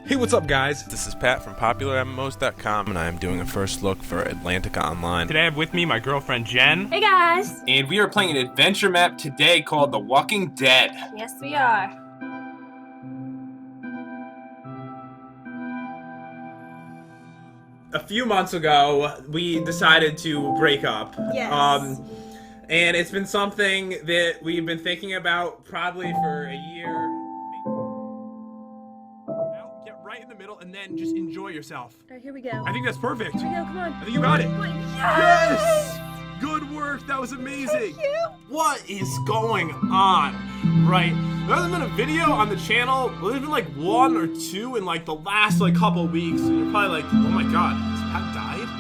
Hey, what's up, guys? This is Pat from PopularMMOs.com, and I am doing a first look for Atlantica Online. Today I have with me my girlfriend Jen. Hey guys! And we are playing an adventure map today called The Walking Dead. Yes, we are. A few months ago, we decided to break up. Yes. And it's been something that we've been thinking about probably for a year. Now, get right in the middle and then just enjoy yourself. Alright, here we go. I think that's perfect. Here we go, come on. I think you got it. Yes! Good work. That was amazing. Thank you! What is going on? Right. There hasn't been a video on the channel. Well, there's been like one or two in like the last couple weeks. And you're probably like, oh my god, has Pat died?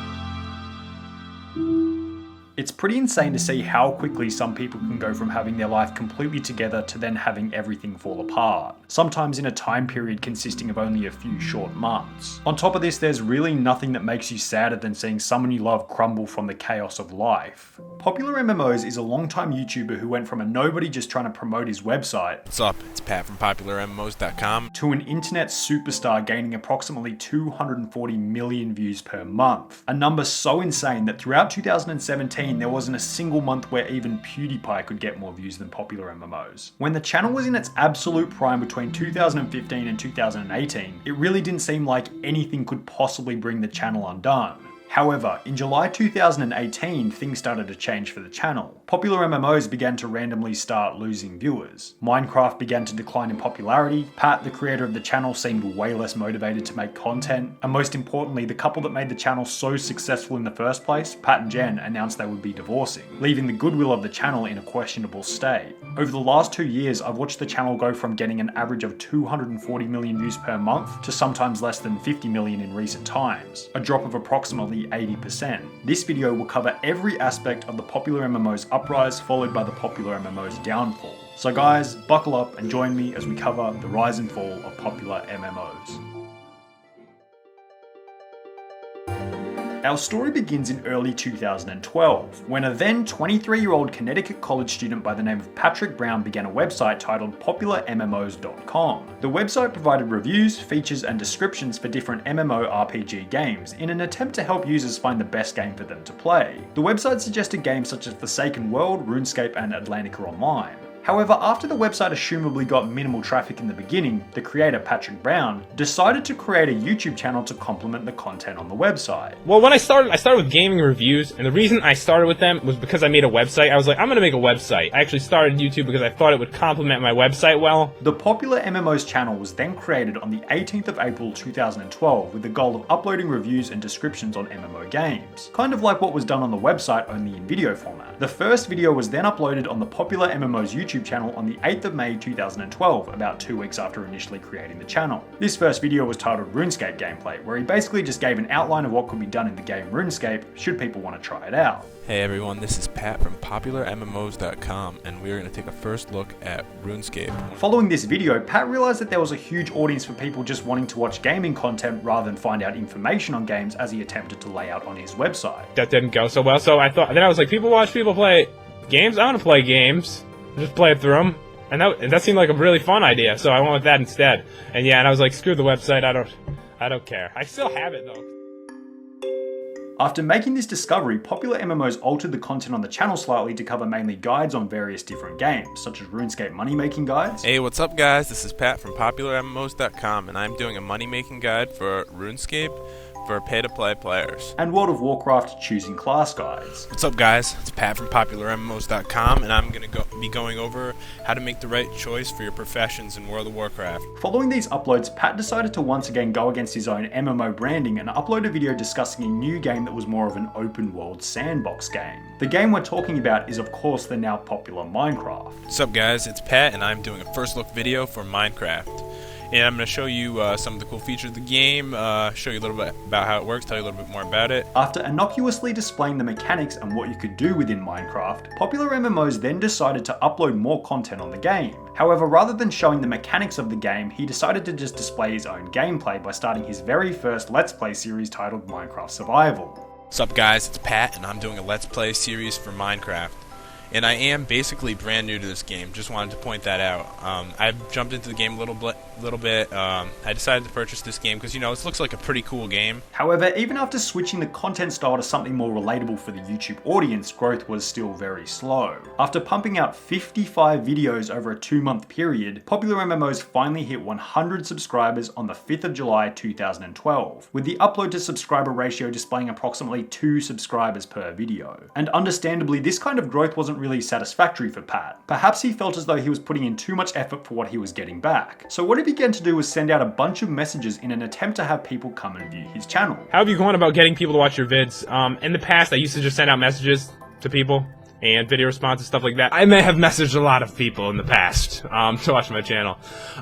It's pretty insane to see how quickly some people can go from having their life completely together to then having everything fall apart, sometimes in a time period consisting of only a few short months. On top of this, there's really nothing that makes you sadder than seeing someone you love crumble from the chaos of life. PopularMMOs is a long-time YouTuber who went from a nobody just trying to promote his website. What's up? It's Pat from PopularMMOs.com. To an internet superstar gaining approximately 240 million views per month. A number so insane that throughout 2017, there wasn't a single month where even PewDiePie could get more views than PopularMMOs. When the channel was in its absolute prime between 2015 and 2018, it really didn't seem like anything could possibly bring the channel undone. However, in July 2018, things started to change for the channel. PopularMMOs began to randomly start losing viewers. Minecraft began to decline in popularity. Pat, the creator of the channel, seemed way less motivated to make content. And most importantly, the couple that made the channel so successful in the first place, Pat and Jen, announced they would be divorcing, leaving the goodwill of the channel in a questionable state. Over the last 2 years, I've watched the channel go from getting an average of 240 million views per month to sometimes less than 50 million in recent times, a drop of approximately 80%. This video will cover every aspect of the PopularMMOs uprise followed by the PopularMMOs downfall. So guys, buckle up and join me as we cover the rise and fall of PopularMMOs. Our story begins in early 2012, when a then 23-year-old Connecticut college student by the name of Patrick Brown began a website titled PopularMMOs.com. The website provided reviews, features, and descriptions for different MMORPG games in an attempt to help users find the best game for them to play. The website suggested games such as Forsaken World, RuneScape, and Atlantica Online. However, after the website assumably got minimal traffic in the beginning, the creator, Patrick Brown, decided to create a YouTube channel to complement the content on the website. Well, when I started with gaming reviews, and the reason I started with them was because I made a website. I was like, I'm gonna make a website. I actually started YouTube because I thought it would complement my website well. The PopularMMOs channel was then created on the 18th of April 2012 with the goal of uploading reviews and descriptions on MMO games. Kind of like what was done on the website, only in video format. The first video was then uploaded on the PopularMMOs YouTube channel on the 8th of May 2012, about 2 weeks after initially creating the channel. This first video was titled RuneScape Gameplay, where he basically just gave an outline of what could be done in the game RuneScape, should people want to try it out. Hey everyone, this is Pat from PopularMMOs.com, and we're going to take a first look at RuneScape. Following this video, Pat realized that there was a huge audience for people just wanting to watch gaming content rather than find out information on games as he attempted to lay out on his website. That didn't go so well, so I was like, people watch people play games? I want to play games. Just play it through them. And that seemed like a really fun idea, so I went with that instead. And yeah, and I was like, screw the website, I don't care. I still have it though. After making this discovery, PopularMMOs altered the content on the channel slightly to cover mainly guides on various different games, such as RuneScape money-making guides. Hey, what's up guys? This is Pat from PopularMMOs.com, and I'm doing a money-making guide for RuneScape for pay-to-play players. And World of Warcraft choosing class guides. What's up guys? It's Pat from PopularMMOs.com, and I'm going to be going over how to make the right choice for your professions in World of Warcraft. Following these uploads, Pat decided to once again go against his own MMO branding and upload a video discussing a new game that was more of an open world sandbox game. The game we're talking about is of course the now popular Minecraft. What's up guys? It's Pat, and I'm doing a first look video for Minecraft. And I'm going to show you some of the cool features of the game, show you a little bit about how it works, tell you a little bit more about it. After innocuously displaying the mechanics and what you could do within Minecraft, PopularMMOs then decided to upload more content on the game. However, rather than showing the mechanics of the game, he decided to just display his own gameplay by starting his very first Let's Play series titled Minecraft Survival. What's up guys, it's Pat, and I'm doing a Let's Play series for Minecraft. And I am basically brand new to this game, just wanted to point that out. I've jumped into the game a little little bit. I decided to purchase this game because, you know, it looks like a pretty cool game. However, even after switching the content style to something more relatable for the YouTube audience, growth was still very slow. After pumping out 55 videos over a 2-month period, PopularMMOs finally hit 100 subscribers on the 5th of July 2012, with the upload to subscriber ratio displaying approximately 2 subscribers per video. And understandably, this kind of growth wasn't really satisfactory for Pat. Perhaps he felt as though he was putting in too much effort for what he was getting back. So what he began to do was send out a bunch of messages in an attempt to have people come and view his channel. How have you gone about getting people to watch your vids? In the past, I used to just send out messages to people and video responses, stuff like that. I may have messaged a lot of people in the past to watch my channel.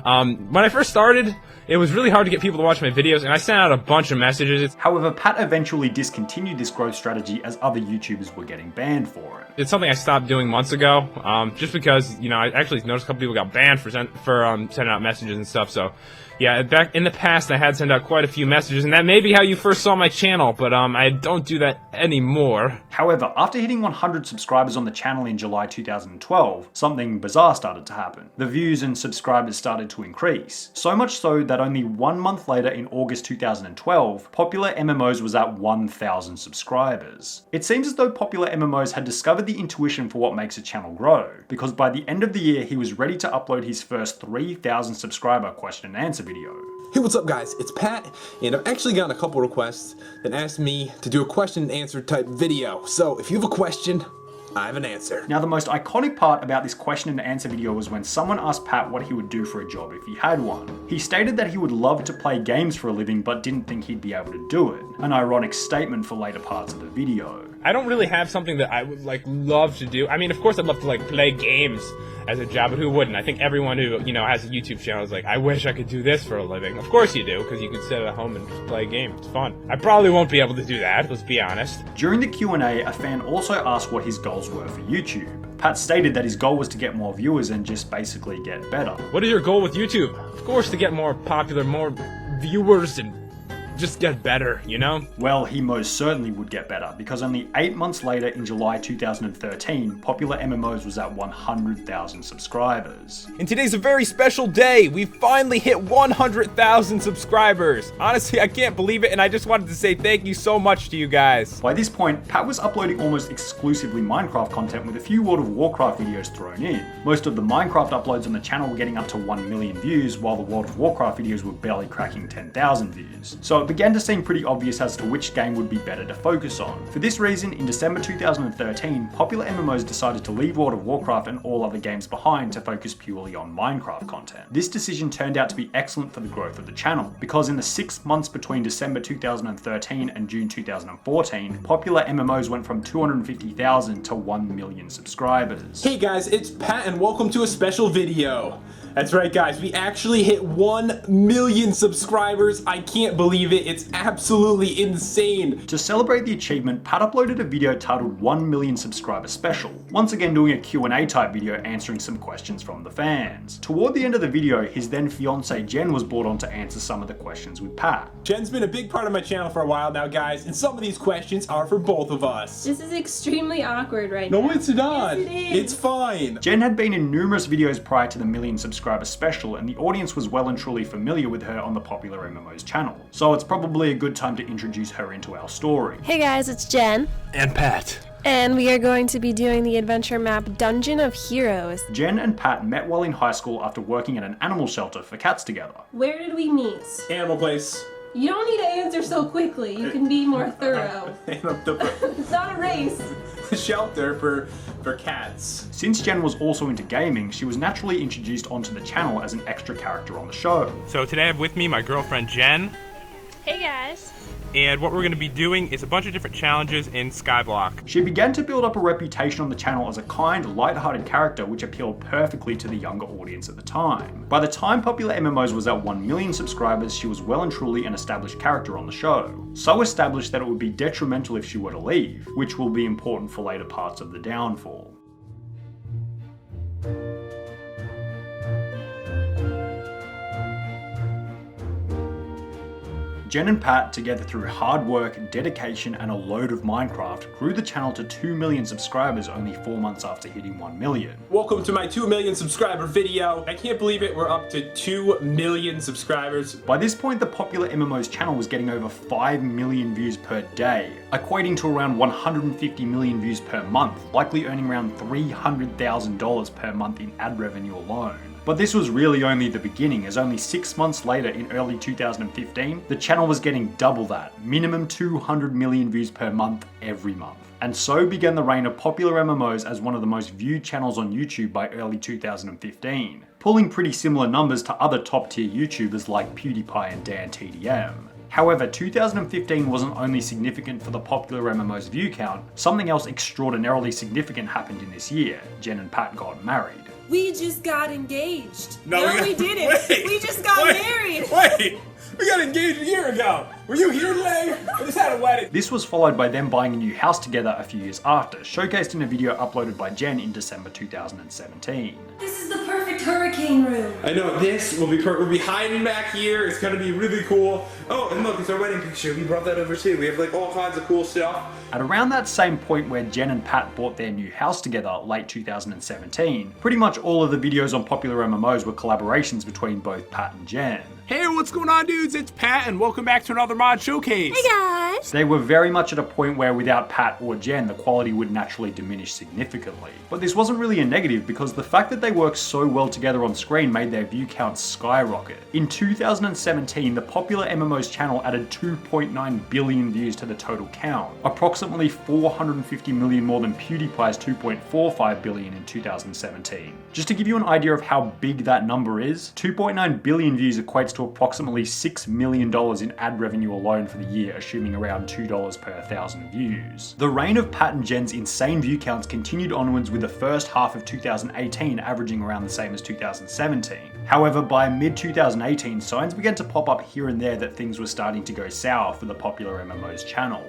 When I first started, it was really hard to get people to watch my videos, and I sent out a bunch of messages. However, Pat eventually discontinued this growth strategy as other YouTubers were getting banned for it. It's something I stopped doing months ago, just because, you know, I actually noticed a couple people got banned for sending out messages and stuff, so yeah, back in the past I had sent out quite a few messages, and that may be how you first saw my channel, but I don't do that anymore. However, after hitting 100 subscribers on the channel in July 2012, something bizarre started to happen. The views and subscribers started to increase, so much so that only 1 month later in August 2012, PopularMMOs was at 1,000 subscribers. It seems as though PopularMMOs had discovered the intuition for what makes a channel grow, because by the end of the year he was ready to upload his first 3,000 subscriber question and answer video. Hey, what's up guys? It's Pat, and I've actually gotten a couple requests that asked me to do a question and answer type video. So if you have a question, I have an answer. Now, the most iconic part about this question and answer video was when someone asked Pat what he would do for a job if he had one. He stated that he would love to play games for a living but didn't think he'd be able to do it. An ironic statement for later parts of the video. I don't really have something that I would love to do. I mean, of course I'd love to play games as a job, but who wouldn't? I think everyone who, you know, has a YouTube channel is like, I wish I could do this for a living. Of course you do, because you can sit at home and just play a game. It's fun. I probably won't be able to do that, let's be honest. During the Q&A, a fan also asked what his goals were for YouTube. Pat stated that his goal was to get more viewers and just basically get better. What is your goal with YouTube? Of course, to get more popular, more viewers, and just get better, you know? Well, he most certainly would get better, because only 8 months later in July 2013, PopularMMOs was at 100,000 subscribers. And today's a very special day. We finally hit 100,000 subscribers. Honestly, I can't believe it, and I just wanted to say thank you so much to you guys. By this point, Pat was uploading almost exclusively Minecraft content with a few World of Warcraft videos thrown in. Most of the Minecraft uploads on the channel were getting up to 1 million views, while the World of Warcraft videos were barely cracking 10,000 views. So it began to seem pretty obvious as to which game would be better to focus on. For this reason, in December 2013, PopularMMOs decided to leave World of Warcraft and all other games behind to focus purely on Minecraft content. This decision turned out to be excellent for the growth of the channel, because in the 6 months between December 2013 and June 2014, PopularMMOs went from 250,000 to 1 million subscribers. Hey guys, it's Pat and welcome to a special video. That's right guys, we actually hit 1 million subscribers. I can't believe it, it's absolutely insane. To celebrate the achievement, Pat uploaded a video titled 1 million subscriber special, once again doing a Q&A type video answering some questions from the fans. Toward the end of the video, his then fiancée Jen was brought on to answer some of the questions with Pat. Jen's been a big part of my channel for a while now guys, and some of these questions are for both of us. This is extremely awkward right now. No, it's not. Yes, it is. It's fine. Jen had been in numerous videos prior to the million subscriber special, and the audience was well and truly familiar with her on the PopularMMOs channel. So it's probably a good time to introduce her into our story. Hey guys, it's Jen. And Pat. And we are going to be doing the adventure map Dungeon of Heroes. Jen and Pat met while in high school after working at an animal shelter for cats together. Where did we meet? Animal Place. You don't need to answer so quickly. You can be more thorough. It's not a race. Shelter for cats. Since Jen was also into gaming, she was naturally introduced onto the channel as an extra character on the show. So today I have with me my girlfriend Jen, Hey guys. and what we're going to be doing is a bunch of different challenges in Skyblock. She began to build up a reputation on the channel as a kind, light-hearted character which appealed perfectly to the younger audience at the time. By the time PopularMMOs was at 1 million subscribers, she was well and truly an established character on the show. So established that it would be detrimental if she were to leave, which will be important for later parts of the downfall. Jen and Pat, together through hard work, dedication, and a load of Minecraft, grew the channel to 2 million subscribers only 4 months after hitting 1 million. Welcome to my 2 million subscriber video. I can't believe it, we're up to 2 million subscribers. By this point, the PopularMMOs channel was getting over 5 million views per day, equating to around 150 million views per month, likely earning around $300,000 per month in ad revenue alone. But this was really only the beginning, as only 6 months later in early 2015, the channel was getting double that, minimum 200 million views per month every month. And so began the reign of PopularMMOs as one of the most viewed channels on YouTube by early 2015, pulling pretty similar numbers to other top tier YouTubers like PewDiePie and DanTDM. However, 2015 wasn't only significant for the PopularMMOs view count, something else extraordinarily significant happened in this year. Jen and Pat got married. We just got engaged. No, we didn't. Wait, We just got married. Wait! We got engaged a year ago! Were you here today? We just had a wedding. This was followed by them buying a new house together a few years after, showcased in a video uploaded by Jen in December 2017. This is the perfect hurricane room. I know, this will be we'll be hiding back here. It's gonna be really cool. Oh, and look, it's our wedding picture. We brought that over too. We have like all kinds of cool stuff. At around that same point where Jen and Pat bought their new house together, late 2017, pretty much all of the videos on PopularMMOs were collaborations between both Pat and Jen. Hey, what's going on, dudes? It's Pat, and welcome back to another mod showcase. Hey guys. They were very much at a point where without Pat or Jen, the quality would naturally diminish significantly. But this wasn't really a negative because the fact that they worked so well together on screen made their view count skyrocket. In 2017, the PopularMMOs channel added 2.9 billion views to the total count, approximately 450 million more than PewDiePie's 2.45 billion in 2017. Just to give you an idea of how big that number is, 2.9 billion views equates to approximately $6 million in ad revenue alone for the year, assuming around $2 per 1,000 views. The reign of Pat and Jen's insane view counts continued onwards, with the first half of 2018 averaging around the same as 2017. However, by mid-2018, signs began to pop up here and there that things were starting to go sour for the PopularMMOs channel.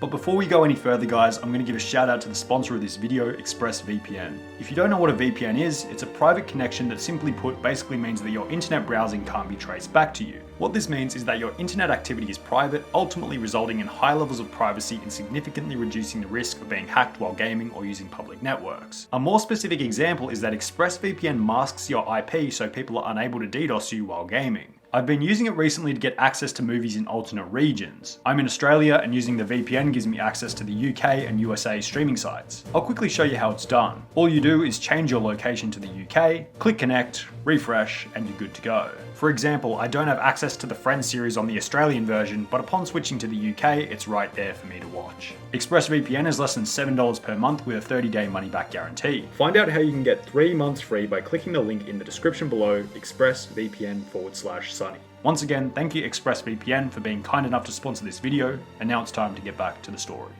But before we go any further, guys, I'm going to give a shout out to the sponsor of this video, ExpressVPN. If you don't know what a VPN is, it's a private connection that, simply put, basically means that your internet browsing can't be traced back to you. What this means is that your internet activity is private, ultimately resulting in high levels of privacy and significantly reducing the risk of being hacked while gaming or using public networks. A more specific example is that ExpressVPN masks your IP so people are unable to DDoS you while gaming. I've been using it recently to get access to movies in alternate regions. I'm in Australia, and using the VPN gives me access to the UK and USA streaming sites. I'll quickly show you how it's done. All you do is change your location to the UK, click connect, refresh, and you're good to go. For example, I don't have access to the Friends series on the Australian version, but upon switching to the UK, it's right there for me to watch. ExpressVPN is less than $7 per month with a 30-day money-back guarantee. Find out how you can get 3 months free by clicking the link in the description below, expressvpn/sunny. Once again, thank you ExpressVPN for being kind enough to sponsor this video, and now it's time to get back to the story.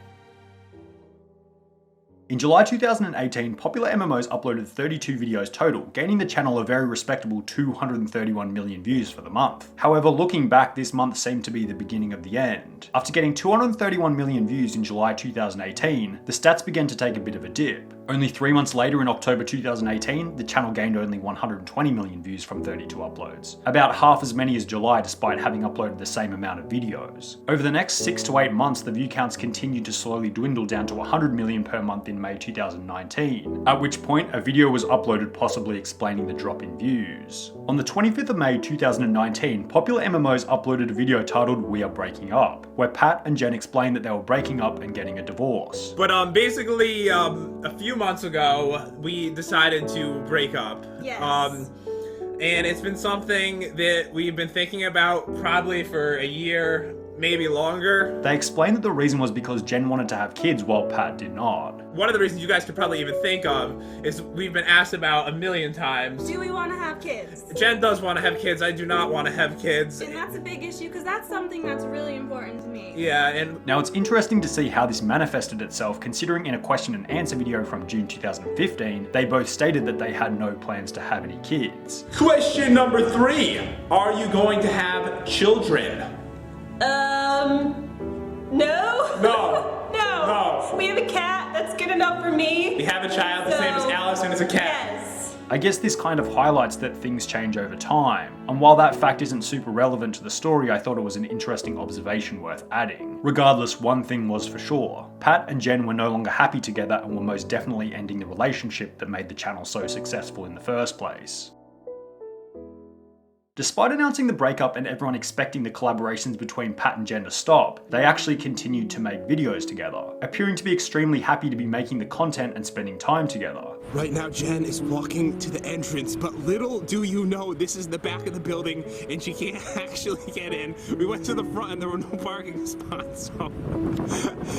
In July 2018, PopularMMOs uploaded 32 videos total, gaining the channel a very respectable 231 million views for the month. However, looking back, this month seemed to be the beginning of the end. After getting 231 million views in July 2018, the stats began to take a bit of a dip. Only 3 months later, in October 2018, the channel gained only 120 million views from 32 uploads, about half as many as July despite having uploaded the same amount of videos. Over the next 6 to 8 months, the view counts continued to slowly dwindle down to 100 million per month in May 2019, at which point a video was uploaded possibly explaining the drop in views. On the 25th of May 2019, PopularMMOs uploaded a video titled "We Are Breaking Up," where Pat and Jen explained that they were breaking up and getting a divorce. But basically, a few months ago, we decided to break up. Yes. And it's been something that we've been thinking about probably for a year, maybe longer. They explained that the reason was because Jen wanted to have kids while Pat did not. One of the reasons you guys could probably even think of is we've been asked about a million times. Do we want to have kids? Jen does want to have kids. I do not want to have kids. And that's a big issue because that's something that's really important to me. Yeah, and Now it's interesting to see how this manifested itself, considering in a question and answer video from June 2015, they both stated that they had no plans to have any kids. Question number 3. Are you going to have children? No. No. No. No. We have a cat. That's good enough for me. We have a child the same as Alice and it's a cat. Yes. I guess this kind of highlights that things change over time, and while that fact isn't super relevant to the story, I thought it was an interesting observation worth adding. Regardless, one thing was for sure. Pat and Jen were no longer happy together and were most definitely ending the relationship that made the channel so successful in the first place. Despite announcing the breakup and everyone expecting the collaborations between Pat and Jen to stop, they actually continued to make videos together, appearing to be extremely happy to be making the content and spending time together. Right now, Jen is walking to the entrance, but little do you know, this is the back of the building, and she can't actually get in. We went to the front, and there were no parking spots, so...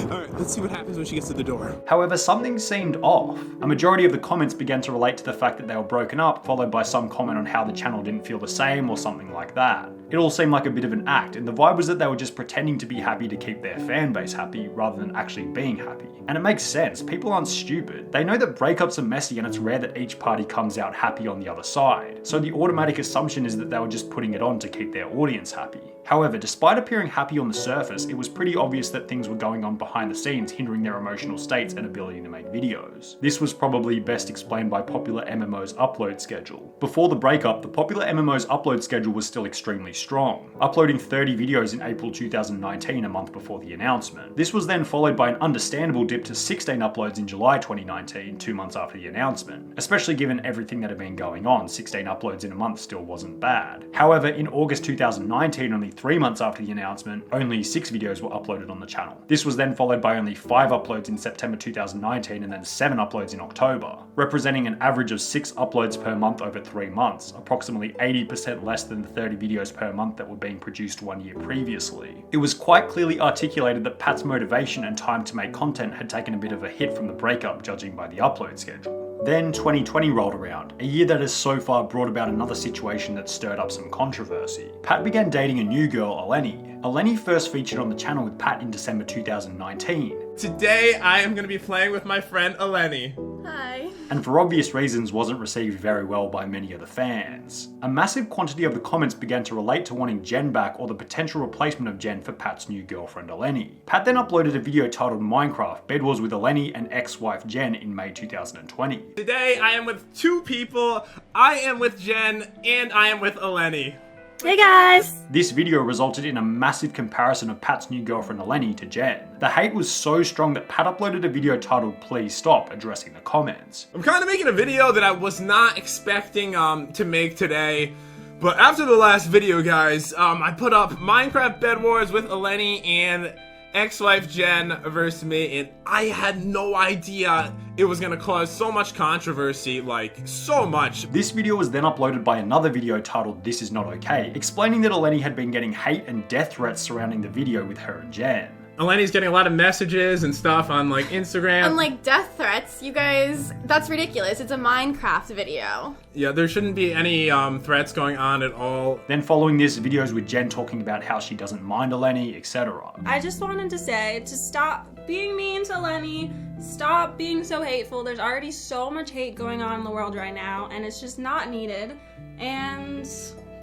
Alright, let's see what happens when she gets to the door. However, something seemed off. A majority of the comments began to relate to the fact that they were broken up, followed by some comment on how the channel didn't feel the same or something like that. It all seemed like a bit of an act, and the vibe was that they were just pretending to be happy to keep their fan base happy, rather than actually being happy. And it makes sense, people aren't stupid. They know that breakups are messy and it's rare that each party comes out happy on the other side. So the automatic assumption is that they were just putting it on to keep their audience happy. However, despite appearing happy on the surface, it was pretty obvious that things were going on behind the scenes, hindering their emotional states and ability to make videos. This was probably best explained by PopularMMOs upload schedule. Before the breakup, the PopularMMOs upload schedule was still extremely strong, uploading 30 videos in April 2019, a month before the announcement. This was then followed by an understandable dip to 16 uploads in July 2019, 2 months after the announcement. Especially given everything that had been going on, 16 uploads in a month still wasn't bad. However, in August 2019, only 3 months after the announcement, only 6 videos were uploaded on the channel. This was then followed by only 5 uploads in September 2019 and then 7 uploads in October, representing an average of 6 uploads per month over 3 months, approximately 80% less than the 30 videos per month that were being produced 1 year previously. It was quite clearly articulated that Pat's motivation and time to make content had taken a bit of a hit from the breakup, judging by the upload schedule. Then 2020 rolled around, a year that has so far brought about another situation that stirred up some controversy. Pat began dating a new girl, Eleni. Eleni first featured on the channel with Pat in December 2019. Today, I am going to be playing with my friend Eleni. Hi. And for obvious reasons wasn't received very well by many of the fans. A massive quantity of the comments began to relate to wanting Jen back or the potential replacement of Jen for Pat's new girlfriend Eleni. Pat then uploaded a video titled Minecraft, Bed Wars with Eleni and ex-wife Jen in May 2020. Today, I am with 2 people. I am with Jen, and I am with Eleni. Hey guys! This video resulted in a massive comparison of Pat's new girlfriend Eleni to Jen. The hate was so strong that Pat uploaded a video titled Please Stop, addressing the comments. I'm kind of making a video that I was not expecting to make today, but after the last video, guys, I put up Minecraft Bed Wars with Eleni and ex-wife Jen versus me, and I had no idea it was gonna cause so much controversy, like, so much. This video was then uploaded by another video titled This Is Not Okay, explaining that Eleni had been getting hate and death threats surrounding the video with her and Jen. Eleni's getting a lot of messages and stuff on, like, Instagram. And, like, death threats, you guys, that's ridiculous. It's a Minecraft video. Yeah, there shouldn't be any threats going on at all. Then following this, videos with Jen talking about how she doesn't mind Eleni, etc. I just wanted to say to stop being mean to Lenny, stop being so hateful. There's already so much hate going on in the world right now, and it's just not needed. And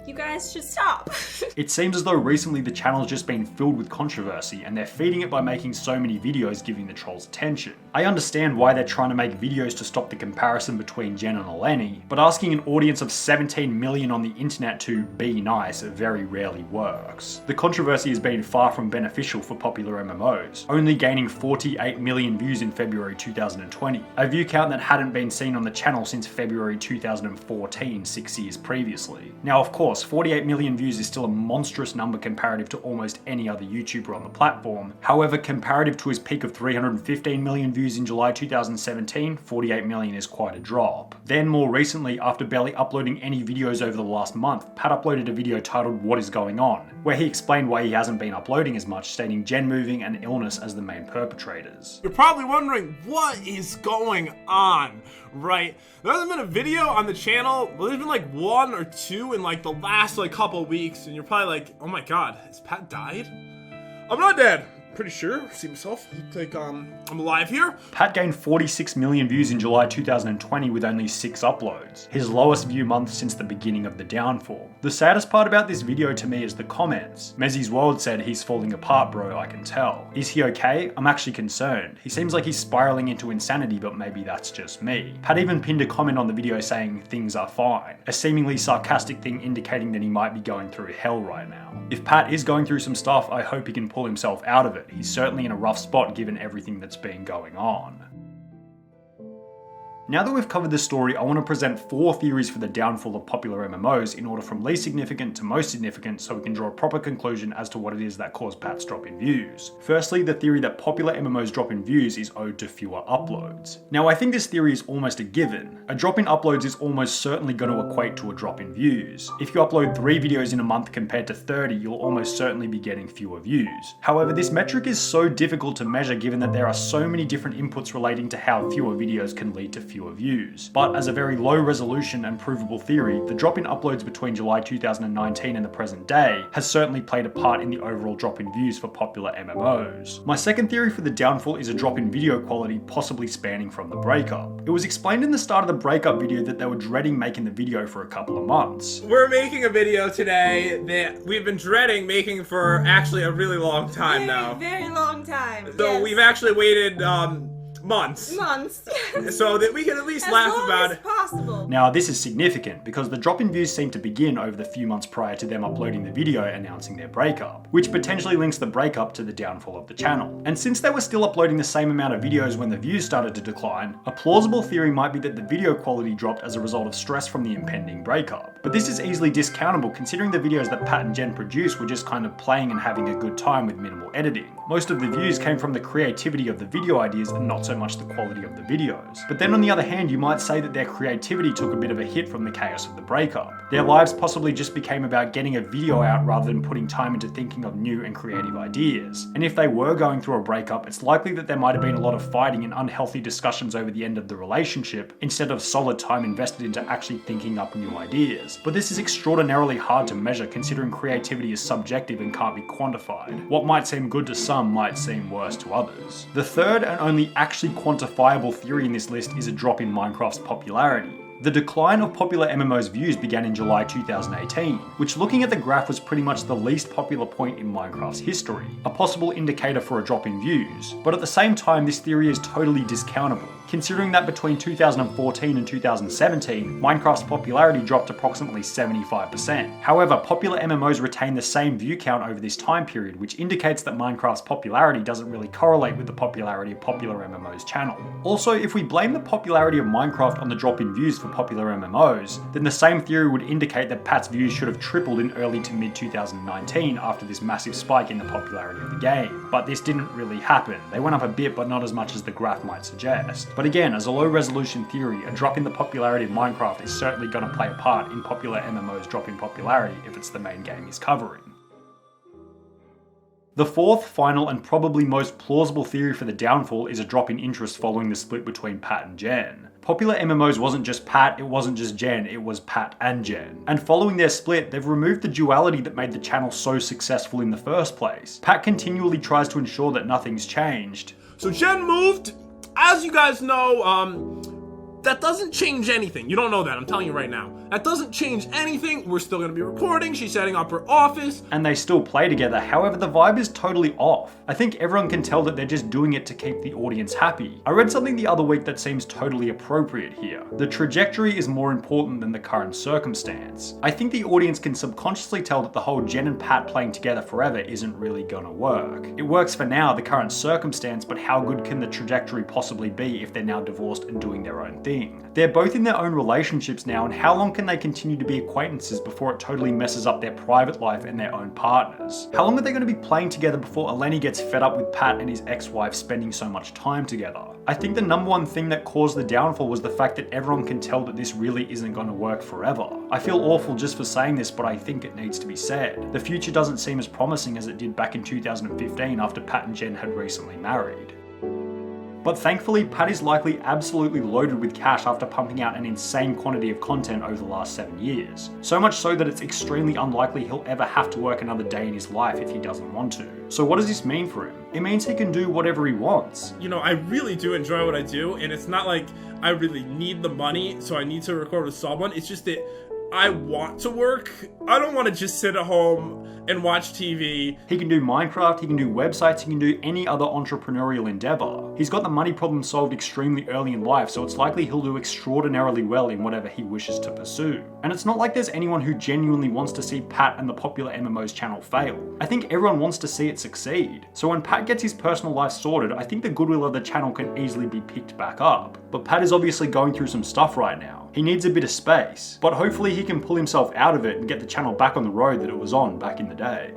you guys should stop. It seems as though recently the channel's just been filled with controversy and they're feeding it by making so many videos giving the trolls attention. I understand why they're trying to make videos to stop the comparison between Jen and Eleni, but asking an audience of 17 million on the internet to be nice very rarely works. The controversy has been far from beneficial for popular MMOs, only gaining 48 million views in February 2020, a view count that hadn't been seen on the channel since February 2014, 6 years previously. Now of course, 48 million views is still a monstrous number comparative to almost any other YouTuber on the platform. However, comparative to his peak of 315 million views in July 2017, 48 million is quite a drop. Then more recently, after barely uploading any videos over the last month, Pat uploaded a video titled What Is Going On, where he explained why he hasn't been uploading as much, stating Jen moving and illness as the main perpetrators. You're probably wondering, what is going on, right? There hasn't been a video on the channel, well, there's been like 1 or 2 in like the last like couple weeks, and you're probably like, oh my god, has Pat died? I'm not dead. pretty sure. See myself. You think I'm alive here? Pat gained 46 million views in July 2020 with only 6 uploads, his lowest view month since the beginning of the downfall. The saddest part about this video to me is the comments. Mezzy's World said, "He's falling apart, bro, I can tell." Is he okay? I'm actually concerned. He seems like he's spiraling into insanity, but maybe that's just me. Pat even pinned a comment on the video saying things are fine, a seemingly sarcastic thing indicating that he might be going through hell right now. If Pat is going through some stuff, I hope he can pull himself out of it. He's certainly in a rough spot given everything that's been going on. Now that we've covered this story, I want to present 4 theories for the downfall of popular MMOs in order from least significant to most significant so we can draw a proper conclusion as to what it is that caused Pat's drop in views. Firstly, the theory that popular MMOs drop in views is owed to fewer uploads. Now I think this theory is almost a given. A drop in uploads is almost certainly going to equate to a drop in views. If you upload 3 videos in a month compared to 30, you'll almost certainly be getting fewer views. However, this metric is so difficult to measure given that there are so many different inputs relating to how fewer videos can lead to fewer views. But as a very low resolution and provable theory, the drop in uploads between July 2019 and the present day has certainly played a part in the overall drop in views for popular MMOs. My second theory for the downfall is a drop in video quality, possibly spanning from the breakup. It was explained in the start of the breakup video that they were dreading making the video for a couple of months. We're making a video today that we've been dreading making for actually a really long time now. Very long time. So we've actually waited months. So that we can at least laugh about it. Possible. Now this is significant because the drop in views seemed to begin over the few months prior to them uploading the video announcing their breakup, which potentially links the breakup to the downfall of the channel. And since they were still uploading the same amount of videos when the views started to decline, a plausible theory might be that the video quality dropped as a result of stress from the impending breakup. But this is easily discountable considering the videos that Pat and Jen produced were just kind of playing and having a good time with minimal editing. Most of the views came from the creativity of the video ideas and not so much the quality of the videos. But then on the other hand, you might say that their creativity took a bit of a hit from the chaos of the breakup. Their lives possibly just became about getting a video out rather than putting time into thinking of new and creative ideas. And if they were going through a breakup, it's likely that there might have been a lot of fighting and unhealthy discussions over the end of the relationship, instead of solid time invested into actually thinking up new ideas. But this is extraordinarily hard to measure considering creativity is subjective and can't be quantified. What might seem good to some might seem worse to others. The third and only actually quantifiable theory in this list is a drop in Minecraft's popularity. The decline of popular MMOs views began in July 2018, which looking at the graph was pretty much the least popular point in Minecraft's history, a possible indicator for a drop in views. But at the same time, this theory is totally discountable, considering that between 2014 and 2017, Minecraft's popularity dropped approximately 75%. However, popular MMOs retain the same view count over this time period, which indicates that Minecraft's popularity doesn't really correlate with the popularity of popular MMOs channel. Also, if we blame the popularity of Minecraft on the drop in views for popular MMOs, then the same theory would indicate that Pat's views should have tripled in early to mid 2019 after this massive spike in the popularity of the game. But this didn't really happen. They went up a bit, but not as much as the graph might suggest. But again, as a low resolution theory, a drop in the popularity of Minecraft is certainly going to play a part in popular MMOs drop in popularity if it's the main game he's covering. The fourth, final, and probably most plausible theory for the downfall is a drop in interest following the split between Pat and Jen. Popular MMOs wasn't just Pat, it wasn't just Jen, it was Pat and Jen. And following their split, they've removed the duality that made the channel so successful in the first place. Pat continually tries to ensure that nothing's changed. So Jen moved. As you guys know, that doesn't change anything. You don't know that, I'm telling you right now. That doesn't change anything. We're still gonna be recording. She's setting up her office. And they still play together. However, the vibe is totally off. I think everyone can tell that they're just doing it to keep the audience happy. I read something the other week that seems totally appropriate here. The trajectory is more important than the current circumstance. I think the audience can subconsciously tell that the whole Jen and Pat playing together forever isn't really gonna work. It works for now, the current circumstance, but how good can the trajectory possibly be if they're now divorced and doing their own thing? They're both in their own relationships now, and how long can they continue to be acquaintances before it totally messes up their private life and their own partners? How long are they going to be playing together before Eleni gets fed up with Pat and his ex-wife spending so much time together? I think the number one thing that caused the downfall was the fact that everyone can tell that this really isn't going to work forever. I feel awful just for saying this, but I think it needs to be said. The future doesn't seem as promising as it did back in 2015 after Pat and Jen had recently married. But thankfully, Pat is likely absolutely loaded with cash after pumping out an insane quantity of content over the last 7 years. So much so that it's extremely unlikely he'll ever have to work another day in his life if he doesn't want to. So what does this mean for him? It means he can do whatever he wants. You know, I really do enjoy what I do, and it's not like I really need the money, so I need to record with someone. It's just that I want to work. I don't want to just sit at home and watch TV. He can do Minecraft, he can do websites, he can do any other entrepreneurial endeavor. He's got the money problem solved extremely early in life, so it's likely he'll do extraordinarily well in whatever he wishes to pursue. And it's not like there's anyone who genuinely wants to see Pat and the Popular MMOs channel fail. I think everyone wants to see it succeed. So when Pat gets his personal life sorted, I think the goodwill of the channel can easily be picked back up. But Pat is obviously going through some stuff right now. He needs a bit of space, but hopefully he can pull himself out of it and get the channel back on the road that it was on back in the day.